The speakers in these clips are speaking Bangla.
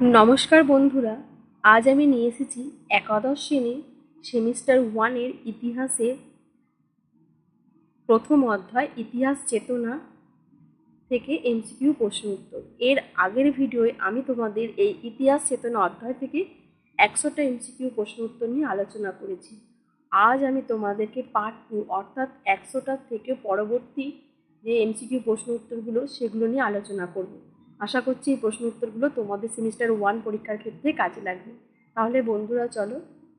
নমস্কার বন্ধুরা, আজ আমি নিয়ে এসেছি একাদশ শ্রেণী সেমিস্টার 1-এর ইতিহাসের প্রথম অধ্যায় ইতিহাস চেতনা থেকে এমসিকিউ প্রশ্ন উত্তর। এর আগের ভিডিওয়ে আমি তোমাদের এই ইতিহাস চেতনা অধ্যায় থেকে 100টা এমসিকিউ প্রশ্ন উত্তর নিয়ে আলোচনা করেছি। আজ আমি তোমাদেরকে পার্ট 2 অর্থাৎ 100টা থেকে পরবর্তী যে এমসিকিউ প্রশ্ন উত্তরগুলো সেগুলো নিয়ে আলোচনা করব। আশা করছি এই প্রশ্ন উত্তরগুলো তোমাদের সেমিস্টার 1 পরীক্ষার ক্ষেত্রে কাজে লাগবে। তাহলে বন্ধুরা চলো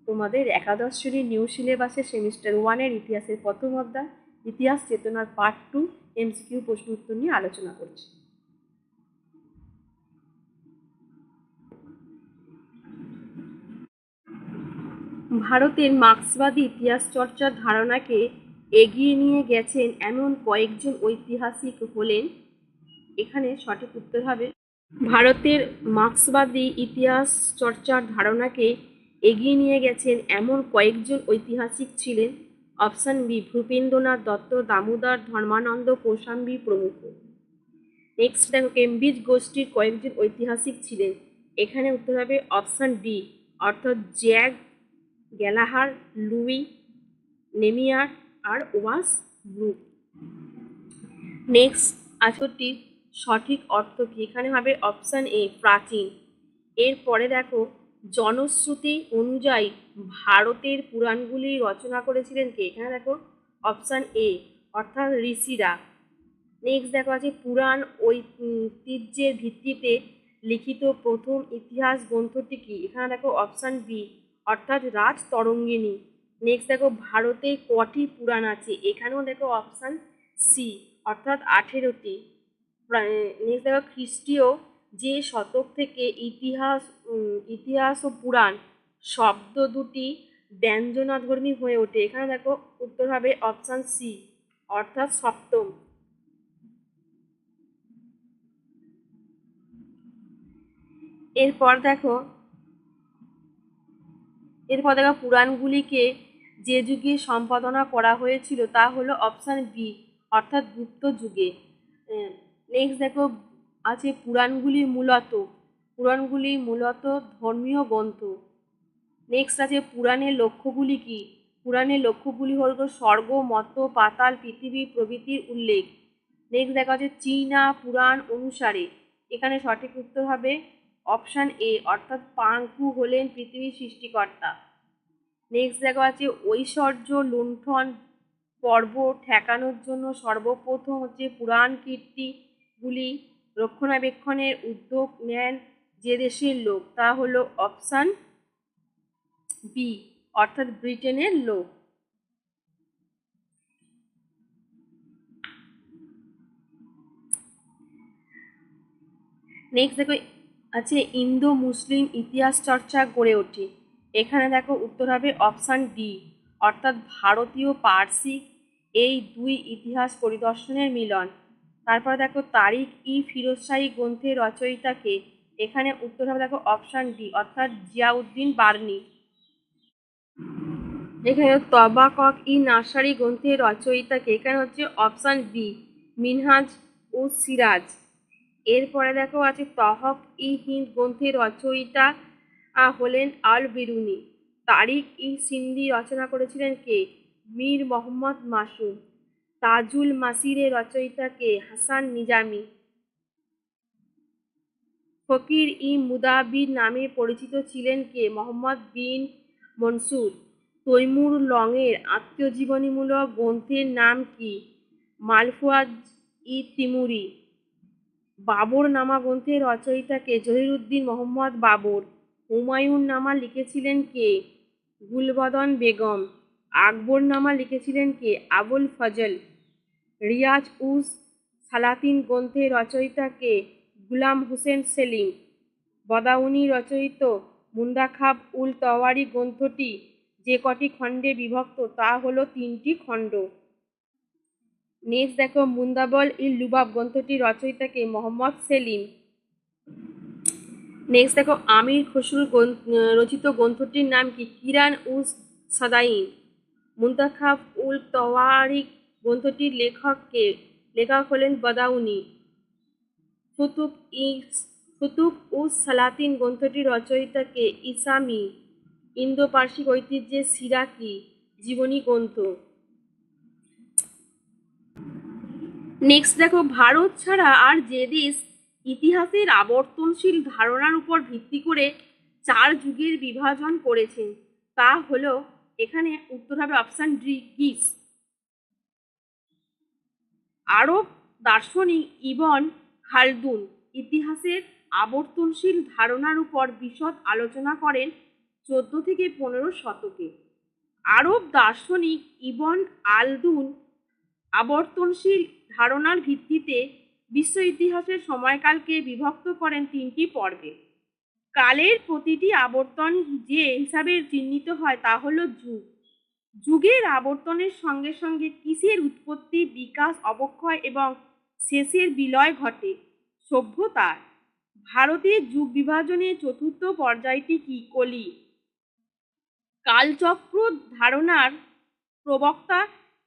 তোমাদের একাদশ শ্রেণীর নিউ সিলেবাসের সেমিস্টার 1-এর ইতিহাসের প্রথম অধ্যায় ইতিহাস চেতনার পার্ট 2 এমসিকিউ প্রশ্ন উত্তর নিয়ে আলোচনা করছি। ভারতের মার্ক্সবাদী ইতিহাস চর্চার ধারণাকে এগিয়ে নিয়ে গেছেন এমন কয়েকজন ঐতিহাসিক হলেন, এখানে সঠিক উত্তর হবে ভারতের মার্ক্সবাদী ইতিহাস চর্চার ধারণাকে এগিয়ে নিয়ে গেছেন এমন কয়েকজন ঐতিহাসিক ছিলেন অপশান বি ভূপেন্দ্রনাথ দত্ত, দামোদর ধর্মানন্দ কৌশাম্বী প্রমুখ। নেক্সট দেখো কেমব্রিজ গোষ্ঠীর কয়েকজন ঐতিহাসিক ছিলেন, এখানে উত্তর হবে অপশান ডি অর্থাৎ জ্যাক গ্যালাহার, লুই নেমিয়ার আর ওয়াস ব্রুক। নেক্সট আসরটির সঠিক অর্থ কি, এখানে হবে অপশান এ প্রাচীন। এরপরে দেখো জনশ্রুতি অনুযায়ী ভারতের পুরাণগুলি রচনা করেছিলেন কে, এখানে দেখো অপশান এ অর্থাৎ ঋষিরা। নেক্সট দেখো আছে পুরাণ ঐতিহ্যের ভিত্তিতে লিখিত প্রথম ইতিহাস গ্রন্থটি কি, এখানে দেখো অপশান বি অর্থাৎ রাজতরঙ্গিনী। নেক্সট দেখো ভারতে কটি পুরাণ আছে, এখানেও দেখো অপশান সি অর্থাৎ 18টি। নেক্সট দেখো খ্রিস্টীয় যে শতক থেকে ইতিহাস ও পুরাণ শব্দ দুটি ব্যঞ্জনাধর্মী হয়ে ওঠে, এখানে দেখো উত্তর হবে অপশান সি অর্থাৎ সপ্তম। এরপর দেখো পুরাণগুলিকে যে যুগে সম্পাদনা করা হয়েছিল তা হলো অপশান বি অর্থাৎ গুপ্ত যুগে। নেক্সট দেখো আছে পুরাণগুলি মূলত ধর্মীয় গ্রন্থ। নেক্সট আছে পুরাণের লক্ষ্যগুলি কি, পুরাণের লক্ষ্যগুলি হল স্বর্গ, মর্ত্য, পাতাল, পৃথিবী প্রভৃতির উল্লেখ। নেক্সট দেখা আছে চীনা পুরাণ অনুসারে, এখানে সঠিক উত্তর হবে অপশান এ অর্থাৎ পাঙ্কু হলেন পৃথিবীর সৃষ্টিকর্তা। নেক্সট দেখা আছে ঐশ্বর্য লুণ্ঠন পর্ব ঠেকানোর জন্য সর্বপ্রথম পুরাণ কীর্তিগুলি রক্ষণাবেক্ষণের উদ্যোগ নেন যে দেশের লোক, তা হলো অপশান বি অর্থাৎ ব্রিটেনের লোক। নেক্সট দেখো আছে ইন্দো মুসলিম ইতিহাস চর্চা গড়ে ওঠে, এখানে দেখো উত্তর হবে অপশান ডি অর্থাৎ ভারতীয় পার্সিক এই দুই ইতিহাস পরিদর্শনের মিলন। তারপরে দেখো তারিখ ই ফিরোজ শাহী গ্রন্থের রচয়িতাকে, এখানে উত্তর হবে দেখো অপশান ডি অর্থাৎ জিয়াউদ্দিন বার্নি। এখানে তবাকক ই নার্সারি গ্রন্থের রচয়িতাকে, এখানে হচ্ছে অপশান বি মিনহাজ ও সিরাজ। এরপরে দেখো আছে তহফ ই হিন্দ গ্রন্থের রচয়িতা হলেন আল বিরুনি। তারিখ ই সিন্ধি রচনা করেছিলেন কে, মীর মোহাম্মদ মাসুম। তাজুল মাসিরের রচয়িতা কে, হাসান নিজামি। ফকির ই মুদাবির নামে পরিচিত ছিলেন কে, মোহাম্মদ বিন মনসুর। তৈমুর লংয়ের আত্মজীবনীমূলক গ্রন্থের নাম কি, মালফুয়াজ ই তিমুরি। বাবর নামা গ্রন্থের রচয়িতা কে, জহিরুদ্দিন মোহাম্মদ বাবর। হুমায়ুন নামা লিখেছিলেন কে, গুলবদন বেগম। আকবর নামা লিখেছিলেন কে, আবুল ফজল। রিয়াজ উস সালাতিন গ্রন্থের রচয়িতা কে, গুলাম হোসেন সেলিম। বদাউনি রচয়িত মুন্দাখাব উল তওয়ারি গ্রন্থটি যে কটি খণ্ডে বিভক্ত তা হলো 3টি খণ্ড। নেক্সট দেখো মুন্দাবল ইল লুবাব গ্রন্থটি রচয়িতাকে, মোহাম্মদ সেলিম। নেক্সট দেখো আমির খসরু রচিত গ্রন্থটির নাম কি, কিরান উস সাদাইন। মুন্তাখাব উল তওয়ারিক গ্রন্থটির লেখক হলেন বদাউনি। ফুতুব ই ফুতুক উস সালাতিন গ্রন্থটি রচয়িতা কে? ইসামি। ইন্দো পার্সিক ঐতিহ্যের সিরাকি জীবনী গ্রন্থ। নেক্সট দেখো, ভারত ছাড়া আর যে দেশ ইতিহাসের আবর্তনশীল ধারণার উপর ভিত্তি করে 4 যুগের বিভাজন করেছেন তা হলো, এখানে উত্তর হবে অপশন ডি, গ্রিস। আরব দার্শনিক ইবন খালদুন ইতিহাসের আবর্তনশীল ধারণার উপর বিশদ আলোচনা করেন 14 থেকে 15 শতকে। আরব দার্শনিক ইবন আলদুন আবর্তনশীল ধারণার ভিত্তিতে বিশ্ব ইতিহাসের সময়কালকে বিভক্ত করেন 3টি পর্বে। কালের প্রতিটি আবর্তন যে হিসাবে চিহ্নিত হয় তা হলো যুগ। যুগের আবর্তনের সঙ্গে সঙ্গে কিসের উৎপত্তি, বিকাশ, অবক্ষয় এবং শেষের বিলয় ঘটে? সভ্যতার। ভারতের যুগ বিভাজনের চতুর্থ পর্যায়টি কি? কলি। কালচক্র ধারণার প্রবক্তা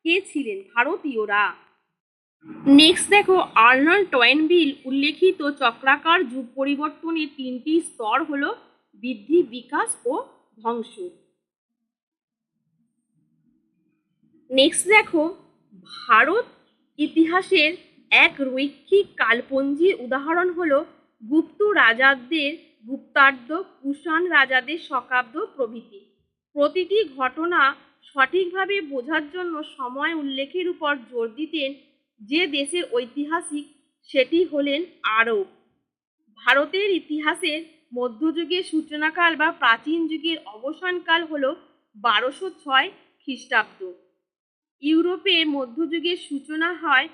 কে ছিলেন? ভারতীয়রা। নেক্সট দেখো, আর্নল্ড টয়েনবিল উল্লেখিত চক্রাকার যুগ পরিবর্তনের 3টি স্তর হলো বৃদ্ধি, বিকাশ ও ধ্বংস। নেক্সট দেখো, ভারত ইতিহাসের এক রৈখিক কালপঞ্জির উদাহরণ হলো গুপ্ত রাজাদের গুপ্তাব্দ, কুষাণ রাজাদের শকাব্দ প্রভৃতি। প্রতিটি ঘটনা সঠিকভাবে বোঝার জন্য সময় উল্লেখের উপর জোর দিতেন যে দেশের ঐতিহাসিক, সেটি হলেন আরব। ভারতের ইতিহাসের মধ্যযুগের সূচনাকাল বা প্রাচীন যুগের অবসানকাল হল 1206 খ্রিস্টাব্দ। ইউরোপের মধ্যযুগের সূচনা হয়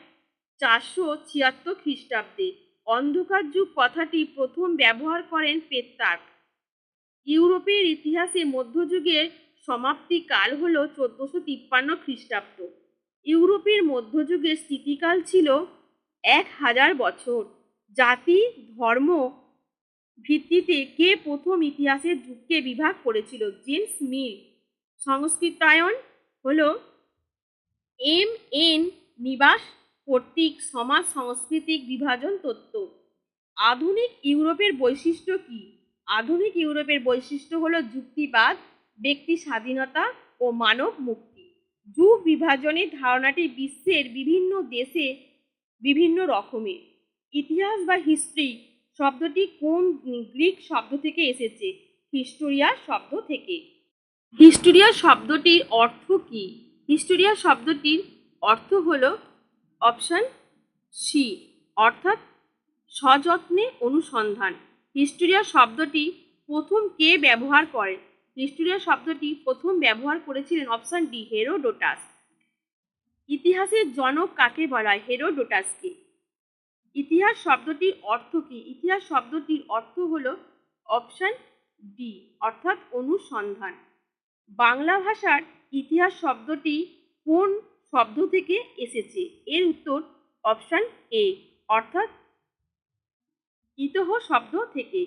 476 খ্রিস্টাব্দে। অন্ধকার যুগ কথাটি প্রথম ব্যবহার করেন পেত্রার্ক। ইউরোপের ইতিহাসে মধ্যযুগের সমাপ্তিকাল হল 1453 খ্রিস্টাব্দ। ইউরোপের মধ্যযুগের স্থিতিকাল ছিল 1000 বছর। জাতি ধর্ম ভিত্তিতে কে প্রথম ইতিহাসের যুগকে বিভাগ করেছিল? জেমস মিল। সংস্কৃতায়ন হলো এম.এন. নিবাস কর্তৃক সমাজ সাংস্কৃতিক বিভাজন তত্ত্ব। আধুনিক ইউরোপের বৈশিষ্ট্য কি? আধুনিক ইউরোপের বৈশিষ্ট্য হলো যুক্তিবাদ, ব্যক্তি স্বাধীনতা ও মানব মুক্তি। যুগ বিভাজনের ধারণাটি বিশ্বের বিভিন্ন দেশে বিভিন্ন রকমের। ইতিহাস বা হিস্ট্রি শব্দটি কোন গ্রিক শব্দ থেকে এসেছে? হিস্টোরিয়া শব্দ থেকে। হিস্টোরিয়া শব্দটির অর্থ কি? হিস্টোরিয়া শব্দটির অর্থ হলো অপশন সি, অর্থাৎ সযত্নে অনুসন্ধান। হিস্টোরিয়া শব্দটি প্রথম কে ব্যবহার করেন? হিস্টোরিয়া শব্দটি প্রথম ব্যবহার করেছিলেন অপশন ডি, হেরোডোটাস। ইতিহাসের জনক কাকে বলা হয়? হেরোডোটাসকে। ইতিহাস শব্দটির অর্থ কি? ইতিহাস শব্দটির অর্থ হলো অপশন ডি, অর্থাৎ অনুসন্ধান। বাংলা ভাষার ইতিহাস শব্দটি কোন শব্দ থেকে এসেছে? এর উত্তর অপশন এ, অর্থাৎ ইতহ শব্দ থেকে।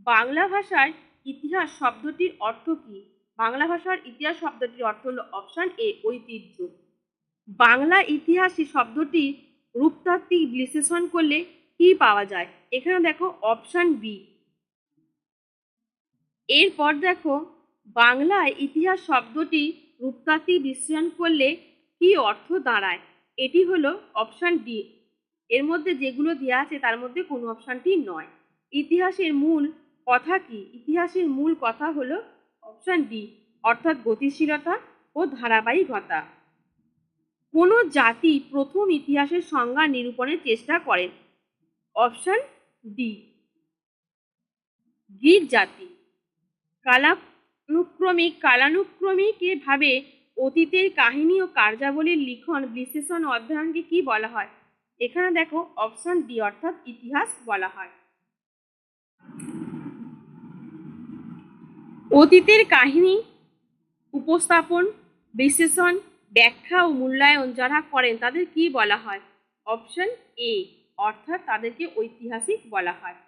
বাংলা ভাষায় ইতিহাস শব্দটির অর্থ কি? বাংলা ভাষার ইতিহাস শব্দটির অর্থ হলো অপশন এ, ঐতিহ্য। বাংলা ইতিহাসে শব্দটি রূপতাত্ত্বিক বিশ্লেষণ করলে কি পাওয়া যায়? এখানে দেখো অপশন বি। এরপর দেখো, বাংলায় ইতিহাস শব্দটি রূপতাত্ত্বিক বিশ্লেষণ করলে কি অর্থ দাঁড়ায়? এটি হলো অপশন ডি। এর মধ্যে যেগুলো দেওয়া আছে তার মধ্যে কোনো অপশনটি নয়। ইতিহাসের মূল কথা কি? ইতিহাসের মূল কথা হলো অপশন ডি, অর্থাৎ গতিশীলতা ও ধারাবাহিকতা। কোন জাতি প্রথম ইতিহাসের সংজ্ঞা নিরূপণের চেষ্টা করেন? অপশন ডি, গ্রিক জাতি। কালানুক্রমিক ভাবে অতীতের কাহিনী ও কার্যাবলীর লিখন, বিশ্লেষণ ও অধ্যয়নকে কি বলা হয়? এখানে দেখো অপশন ডি, অর্থাৎ ইতিহাস বলা হয়। অতীতের কাহিনী উপস্থাপন, বিশ্লেষণ, ব্যাখ্যা ও মূল্যায়ন যারা করেন তাদের কি বলা হয়? অপশন এ, অর্থাৎ তাদেরকে ঐতিহাসিক বলা হয়।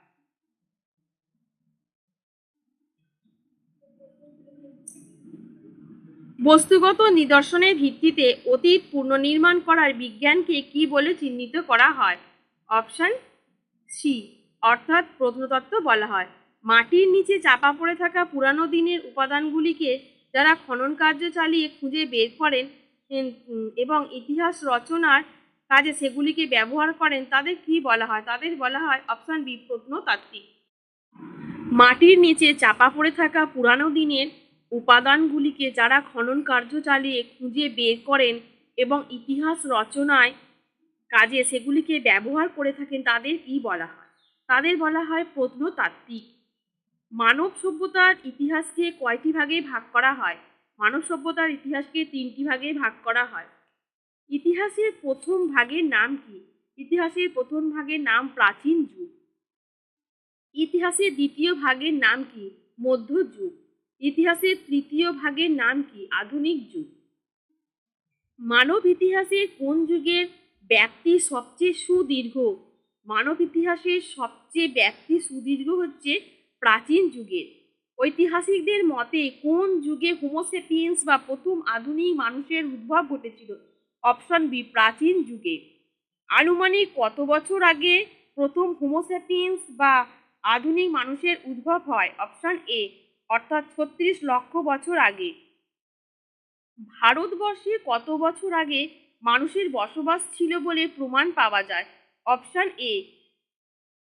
বস্তুগত নিদর্শনের ভিত্তিতে অতীত পুনর্নির্মাণ করার বিজ্ঞানকে কি বলে চিহ্নিত করা হয়? অপশন সি, অর্থাৎ প্রত্নতত্ত্ব বলা হয়। মাটির নিচে চাপা পড়ে থাকা পুরানো দিনের উপাদানগুলিকে যারা খনন কার্য চালিয়ে খুঁজে বের করেন এবং ইতিহাস রচনার কাজে সেগুলিকে ব্যবহার করেন তাদের কি বলা হয়? তাদের বলা হয় অপশন বি প্রত্নতাত্ত্বিক। মাটির নিচে চাপা পড়ে থাকা পুরানো দিনের উপাদানগুলিকে যারা খনন কার্য চালিয়ে খুঁজে বের করেন এবং ইতিহাস রচনায় কাজে সেগুলিকে ব্যবহার করে থাকেন তাদের কি বলা হয়? তাদের বলা হয় প্রত্নতাত্ত্বিক। মানব সভ্যতার ইতিহাসকে কয়টি ভাগে ভাগ করা হয়? মানব সভ্যতার ইতিহাসকে 3টি ভাগে ভাগ করা হয়। ইতিহাসের প্রথম ভাগের নাম কি? ইতিহাসের প্রথম ভাগের নাম প্রাচীন যুগ। ইতিহাসের দ্বিতীয় ভাগের নাম কি? মধ্যযুগ। ইতিহাসের তৃতীয় ভাগের নাম কি? আধুনিক যুগ। মানব ইতিহাসের কোন যুগের ব্যক্তি সবচেয়ে সুদীর্ঘ? মানব ইতিহাসের সবচেয়ে ব্যক্তি সুদীর্ঘ হচ্ছে প্রাচীন যুগের। ঐতিহাসিকদের মতে কোন যুগে হোমোসেপিয়েন্স বা প্রথম আধুনিক মানুষের উদ্ভব ঘটেছিল? অপশন বি প্রাচীন যুগে। আনুমানিক কত বছর আগে প্রথম হোমোসেপিয়েন্স বা আধুনিক মানুষের উদ্ভব হয়? অপশন এ অর্থাৎ 36 লক্ষ বছর আগে। ভারতবর্ষে কত বছর আগে মানুষের বসবাস ছিল বলে প্রমাণ পাওয়া যায়? অপশন এ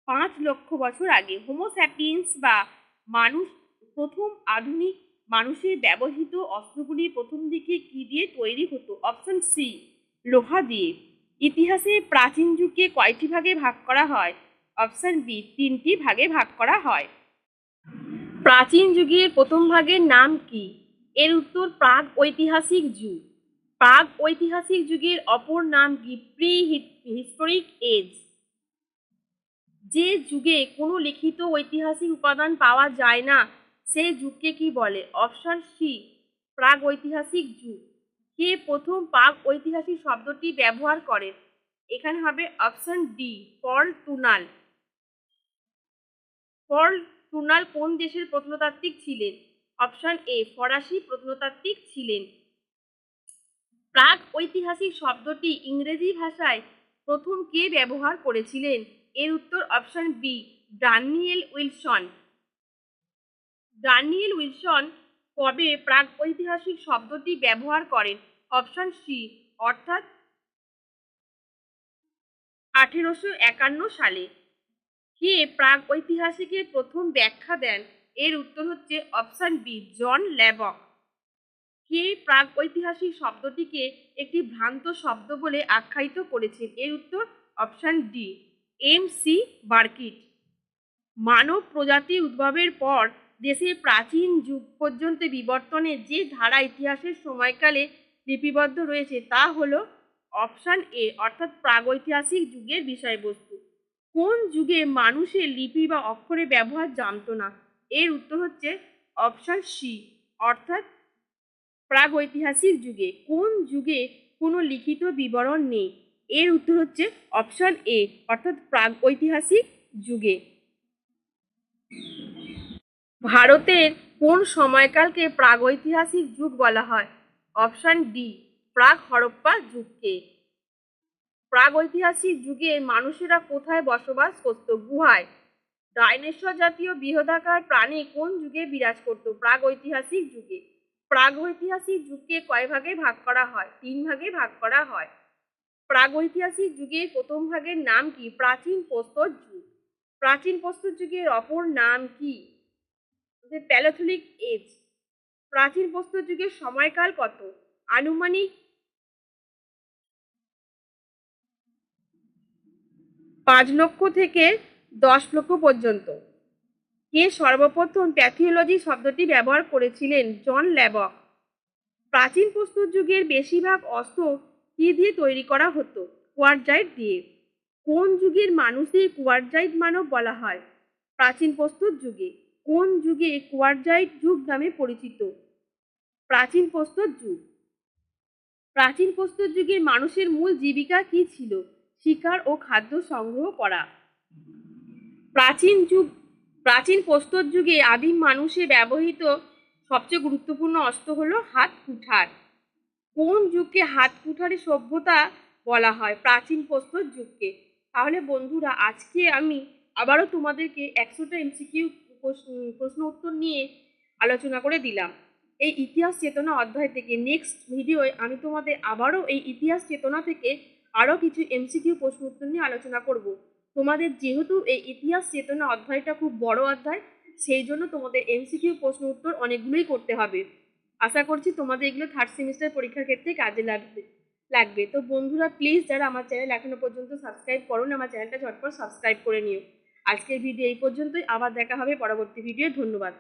5 লক্ষ বছর আগে। হোমোস্যাপিয়েন্স বা মানুষ প্রথম আধুনিক মানুষের ব্যবহৃত অস্ত্রগুলি প্রথম দিকে কি দিয়ে তৈরি হতো? অপশন সি লোহা দিয়ে। ইতিহাসে প্রাচীন যুগকে কয়টি ভাগে ভাগ করা হয়? অপশন বি 3টি ভাগে ভাগ করা হয়। প্রাচীন যুগের প্রথম ভাগের নাম কি? এর উত্তর প্রাগ ঐতিহাসিক যুগ। প্রাগ ঐতিহাসিক যুগের অপর নাম কি? Prehistoric age. যে যুগে কোনো লিখিত ঐতিহাসিক উপাদান পাওয়া যায় না সেই যুগকে কি বলে? অপশন সি প্রাগ ঐতিহাসিক যুগ। কে প্রথম প্রাগ ঐতিহাসিক শব্দটি ব্যবহার করেন? এখানে হবে অপশন ডি পল টুনাল। পল টুনাল কোন দেশের প্রত্নতাত্ত্বিক ছিলেন? অপশন এ ফরাসি প্রত্নতাত্ত্বিক ছিলেন। প্রাগ ঐতিহাসিক শব্দটি ইংরেজি ভাষায় প্রথম কে ব্যবহার করেছিলেন? এর উত্তর option B Daniel Wilson. Daniel Wilson কবে প্রাগ ঐতিহাসিক শব্দটি ব্যবহার করেন? অপশন সি অর্থাৎ 1851 সালে। কে প্রাগ ঐতিহাসিকের প্রথম ব্যাখ্যা দেন? এর উত্তর হচ্ছে অপশন বি জন ল্যাবক। কে প্রাগ ঐতিহাসিক শব্দটিকে একটি ভ্রান্ত শব্দ বলে আখ্যায়িত করেছেন? এর উত্তর অপশন ডি এম.সি. বার্কিট। মানব প্রজাতির উদ্ভবের পর দেশের প্রাচীন যুগ পর্যন্ত বিবর্তনের যে ধারা ইতিহাসের সময়কালে লিপিবদ্ধ রয়েছে তা হলো অপশন এ অর্থাৎ প্রাগৈতিহাসিক যুগের বিষয়বস্তু। কোন যুগে মানুষের লিপি বা অক্ষরের ব্যবহার জানতো না? এর উত্তর হচ্ছে অপশন সি অর্থাৎ প্রাগৈতিহাসিক যুগে। কোন যুগে কোনো লিখিত বিবরণ নেই? এর উত্তর হচ্ছে অপশন এ অর্থাৎ প্রাগৈতিহাসিক যুগে। ভারতের কোন সময়কালকে প্রাগৈতিহাসিক যুগ বলা হয়? অপশন ডি প্রাক হরপ্পা যুগকে। প্রাগৈতিহাসিক যুগে মানুষেরা কোথায় বসবাস করত? গুহায়। ডাইনোসর জাতীয় বৃহদাকার প্রাণী কোন যুগে বিরাজ করত? প্রাগৈতিহাসিক যুগে। প্রাগৈতিহাসিক যুগকে কয় ভাগে ভাগ করা হয়? 3 ভাগে ভাগ করা হয়। প্রাগৈতিহাসিক যুগের প্রথম ভাগের নাম কি? প্রাচীন প্রস্তর যুগ। প্রাচীন প্রস্তর যুগের অপর নাম কি? প্যালিওথিক এজ। প্রাচীন প্রস্তর যুগের সময়কাল কত? আনুমানিক 5 লক্ষ থেকে 10 লক্ষ পর্যন্ত। কে সর্বপ্রথম প্যাথিওলজি শব্দটি ব্যবহার করেছিলেন? জন ল্যাবক। প্রাচীন প্রস্তর যুগের বেশিরভাগ অস্ত্র কি দিয়ে তৈরি করা হতো? কোয়ার্টজাইট দিয়ে। কোন যুগের মানুষদের কোয়ার্টজাইট মানব বলা হয়? প্রাচীন প্রস্তর যুগে। কোন যুগে কোয়ার্টজাইট যুগ নামে পরিচিত? প্রাচীন প্রস্তর যুগ। প্রাচীন প্রস্তর যুগের মানুষের মূল জীবিকা কি ছিল? শিকার ও খাদ্য সংগ্রহ করা। প্রাচীন প্রস্তর যুগে আদিম মানুষের ব্যবহৃত সবচেয়ে গুরুত্বপূর্ণ অস্ত্র হলো হাত কুঠার। কোন যুগকে হাত কুঠারের সভ্যতা বলা হয়? প্রাচীন প্রস্তর যুগকে। তাহলে বন্ধুরা আজকে আমি আবারও তোমাদেরকে 100টা এমসিকিউ প্রশ্ন উত্তর নিয়ে আলোচনা করে দিলাম। এই ইতিহাস চেতনা অধ্যায় থেকে নেক্সট ভিডিওয় আমি তোমাদের আবারও এই ইতিহাস চেতনা থেকে আরও কিছু এমসিকিউ প্রশ্ন উত্তর নিয়ে আলোচনা করব। তোমাদের যেহেতু এই ইতিহাস চেতনা অধ্যায়টা খুব বড় অধ্যায়, সেই জন্য তোমাদের এমসিকিউ প্রশ্ন উত্তর অনেকগুলোই করতে হবে। আশা করছি তোমাদের এগুলো থার্ড সেমিস্টার পরীক্ষার ক্ষেত্রে কাজে লাগবে। তো বন্ধুরা প্লিজ যারা আমার চ্যানেল এখনো পর্যন্ত সাবস্ক্রাইব করোনি, আমার চ্যানেলটা ঝটপট সাবস্ক্রাইব করে নিও। আজকের ভিডিও এই পর্যন্তই, আবার দেখা হবে পরবর্তী ভিডিও। ধন্যবাদ।